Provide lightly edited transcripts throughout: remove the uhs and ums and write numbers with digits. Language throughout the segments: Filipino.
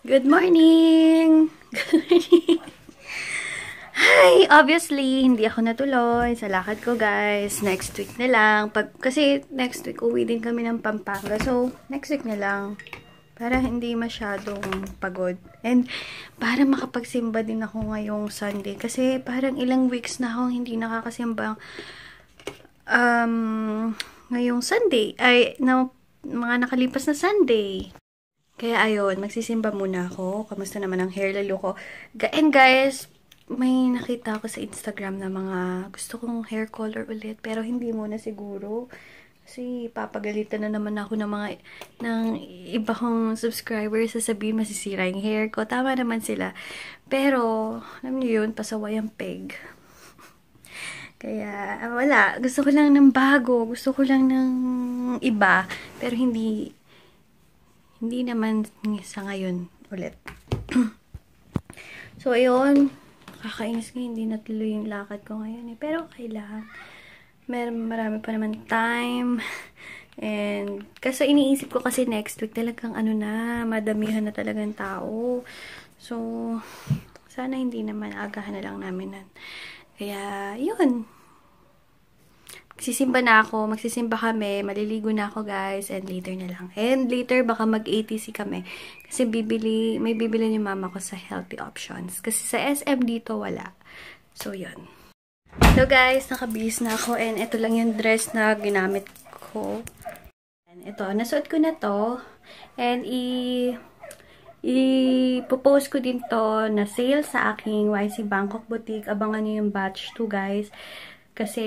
Good morning! Good morning! Hi! Obviously, hindi ako natuloy sa lakad ko, guys. Next week na lang. Kasi next week, uwi din kami ng Pampanga. So, next week na lang. Para hindi masyadong pagod. And, para makapagsimba din ako ngayong Sunday. Kasi, parang ilang weeks na akong hindi nakakasimba ngayong Sunday. Mga nakalipas na Sunday. Kaya ayun, magsisimba muna ako. Kamusta naman ang hair lalo ko. And guys, may nakita ako sa Instagram na mga gusto kong hair color ulit. Pero hindi muna siguro. Kasi papagalitan na naman ako ng iba kong subscribers. Sasabihin masisira yung hair ko. Tama naman sila. Pero, alam niyo yun, pasaway ang peg. Kaya, wala. Gusto ko lang ng bago. Gusto ko lang ng iba. Pero hindi naman sa ngayon ulit. So, ayun. Kakainis nga, hindi natuloy yung lakad ko ngayon eh. Pero, kailangan. Marami pa naman time. And, kasi iniisip ko kasi next week talagang madamihan na talagang tao. So, sana hindi naman agahan na lang namin. Kaya, yun. Magsisimba kami, maliligo na ako guys, and later na lang. And later, baka mag-ATC kami. Kasi may bibili ni mama ko sa healthy options. Kasi sa SM dito, wala. So, yun. So guys, nakabihis na ako, and ito lang yung dress na ginamit ko. And ito, nasuot ko na to. And i-post ko din to na sale sa aking YC Bangkok Boutique. Abangan nyo yung batch 2 guys. Kasi,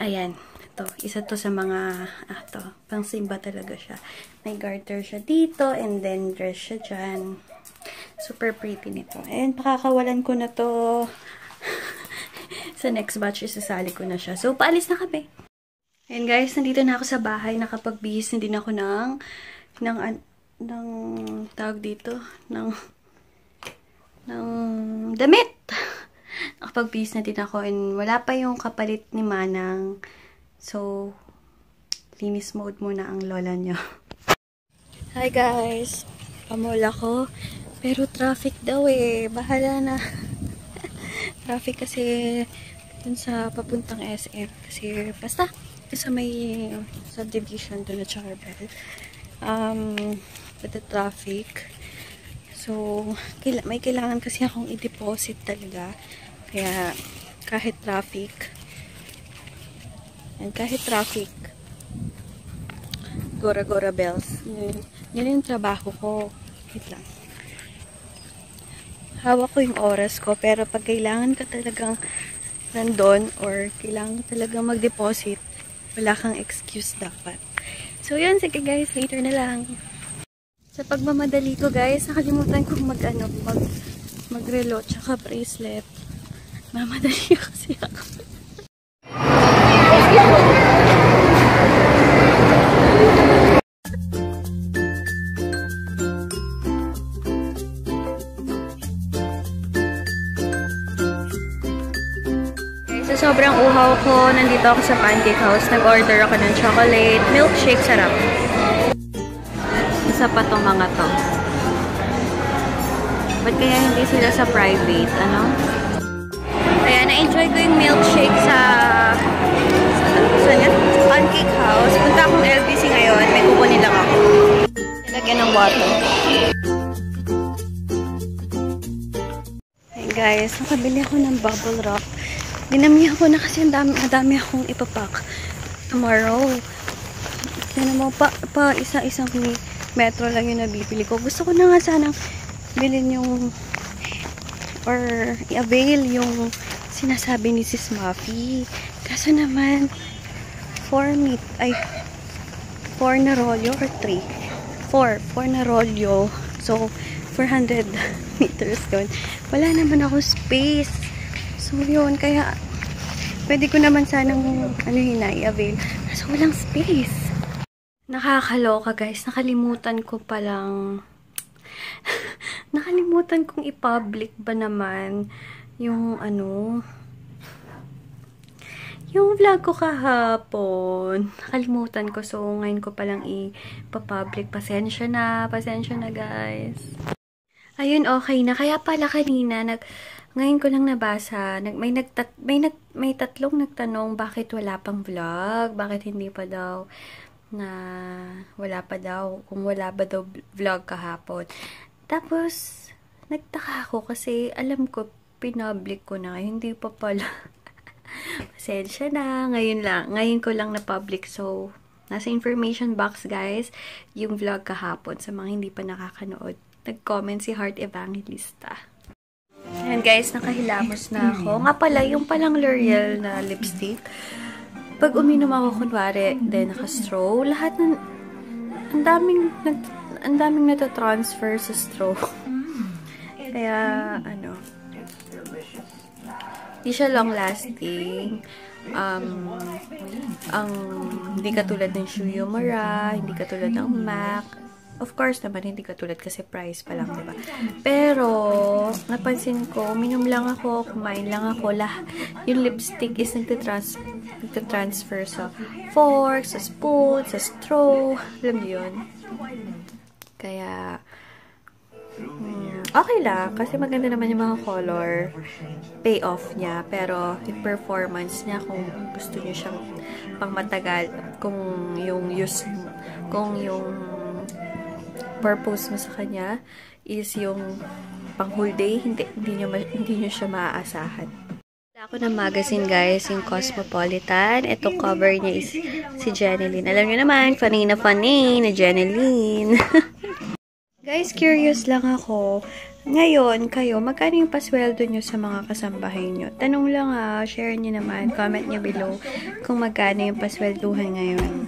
ayan, isa to sa mga, pang simba talaga siya. May garter siya dito, and then dress siya dyan. Super pretty nito. And, pakakawalan ko na to. Sa next batch, isasali ko na siya. So, paalis na kami. And guys, nandito na ako sa bahay. Nakapagbihis na din ako ng tawag dito, ng damit. Nakapagbihis na din ako, and wala pa yung kapalit ni Manang. So, linis mode muna ang lola niya. Hi guys! Pamall ako. Pero traffic daw eh. Bahala na. Traffic kasi dun sa papuntang SM. Kasi basta sa may subdivision dun at Charbel. With the traffic. So, may kailangan kasi akong i-deposit talaga. Kaya, kahit traffic, Gora-Gora bells. Yan yung trabaho ko. Wait lang. Hawak ko yung oras ko, pero pag kailangan ka talagang nandun, or kailangan talagang mag-deposit, wala kang excuse dapat. So, yun. Sige guys, later na lang. Sa pagmamadali ko guys, nakalimutan kong mag-relo tsaka bracelet. Mamadali kasi ako. Sa sobrang uhaw ko, nandito ako sa Pancake House. Nag-order ako ng chocolate milkshake. Sarap. Isa pa tong mga to. Ba't kaya hindi sila sa private? Ano? Ayan, na-enjoy ko yung milkshake sa Pancake House. Punta akong LBC ngayon. May kukunin lang ako. Nilagyan ng water. Hey guys, nakabili ako ng bubble wrap. Dinamihan ko na kasi madami akong ipapak tomorrow. Yan mo, pa isa-isang metro lang yung nabibili ko. Gusto ko na nga sanang bilhin yung or i-avail yung sinasabi ni Sis Muffy. Kaso naman 4 na rolyo or 3? 4 na rolyo. So 400 meters yun. Wala naman ako space. So yun, kaya pwede ko naman sanang i-avail. Kaso walang space. Nakakaloka guys, nakalimutan ko palang nakalimutan kong i-public ba naman yung yung vlog ko kahapon. Nakalimutan ko, so ngayon ko palang i-public. Pasensya na guys. Ayun, okay na. Kaya pala kanina, ngayon ko lang nabasa, may tatlong nagtanong bakit wala pang vlog, bakit hindi pa daw kung wala ba daw vlog kahapon. Tapos, nagtaka ako kasi alam ko, pinublic ko na, hindi pa pala. Pasensya na, ngayon ko lang na-public, so, nasa information box, guys, yung vlog kahapon sa mga hindi pa nakakanood. Nag-comment si Heart Evangelista. Ayan guys, nakahilamos na ako. Nga pala, yung palang L'Oreal na lipstick, pag uminom ako kunwari, then naka-straw, lahat ng, ang daming natatransfer sa straw. Kaya, hindi siya long-lasting. Hindi katulad ng Shuyo Mura, hindi katulad ng MAC. Of course naman, hindi katulad kasi price pa lang, diba? Pero, napansin ko, minum lang ako, kumain lang ako, yung lipstick is nagtatransfer sa fork, sa spoon, sa straw, alam niyo yun? Kaya, okay lang, kasi maganda naman yung mga color payoff niya, pero yung performance niya, kung gusto niyo siyang pang matagal, kung yung purpose mo sa kanya is yung pang whole day, hindi nyo siya maaasahan. Ako ng magazine, guys, yung Cosmopolitan. Itong cover niya is si Jeneline. Alam niyo naman, funny na Jeneline. Guys, curious lang ako. Ngayon, kayo, magkano yung pasweldo nyo sa mga kasambahay nyo? Tanong lang share nyo naman, comment nyo below kung magkano yung paswelduhan ngayon.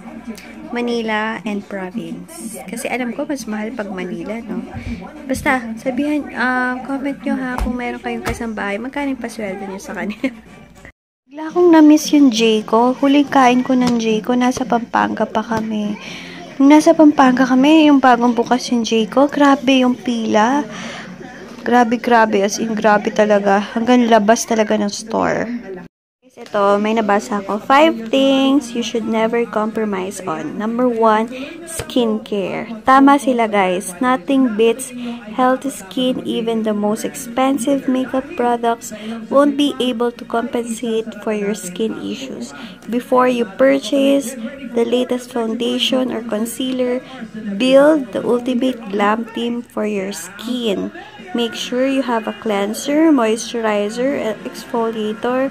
Manila and province. Kasi alam ko, mas mahal pag Manila, no? Basta, comment nyo kung meron kayong kasambahay, magkano yung pasweldo nyo sa kanila. Bigla akong na-miss yung Jayco. Huling kain ko ng Jayco, nasa Pampanga pa kami. Nung nasa Pampanga kami, yung bagong bukas yung Jayco, grabe yung pila. Grabe, as in, grabe talaga. Hanggang labas talaga ng store. Ito, may nabasa ako. 5 things you should never compromise on. Number 1, skincare. Tama sila, guys. Nothing beats healthy skin. Even the most expensive makeup products won't be able to compensate for your skin issues. Before you purchase the latest foundation or concealer, build the ultimate glam team for your skin. Make sure you have a cleanser, moisturizer, exfoliator,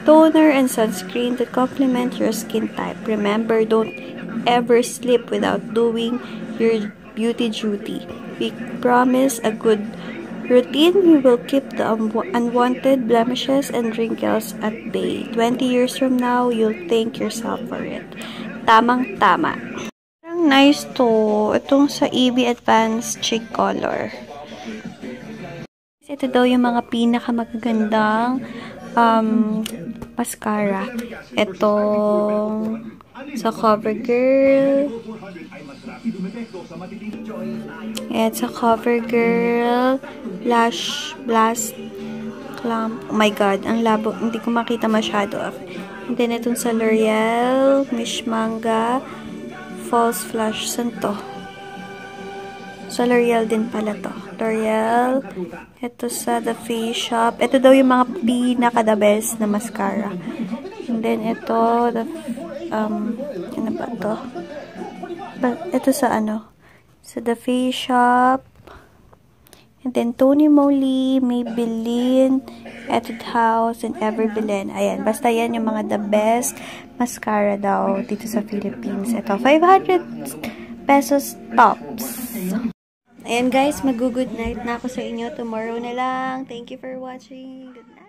toner, and sunscreen that complement your skin type. Remember, don't ever sleep without doing your beauty duty. We promise a good routine. We will keep the unwanted blemishes and wrinkles at bay. 20 years from now, you'll thank yourself for it. Tamang-tama. Parang nice to. Itong sa EB Advanced Cheek Color. Ito daw yung mga pinakamagagandang mascara. Itong sa CoverGirl. At sa CoverGirl Lash Blast Clump. Oh my god, ang labo. Hindi ko makita masyado. And then itong sa L'Oreal Mishmanga False Flash. Saan to? Sa L'Oreal din pala to. L'Oreal. Ito sa The Face Shop. Ito daw yung mga pinaka-the best na mascara. And then ito, ano ba to? Ito sa sa The Face Shop. And then Tony Moly, Maybelline, Etude House, and Everbelen. Ayan. Basta yan yung mga the best mascara daw dito sa Philippines. Ito, 500 pesos tops. Ayan guys, mag-good night na ako sa inyo. Tomorrow na lang. Thank you for watching. Good night.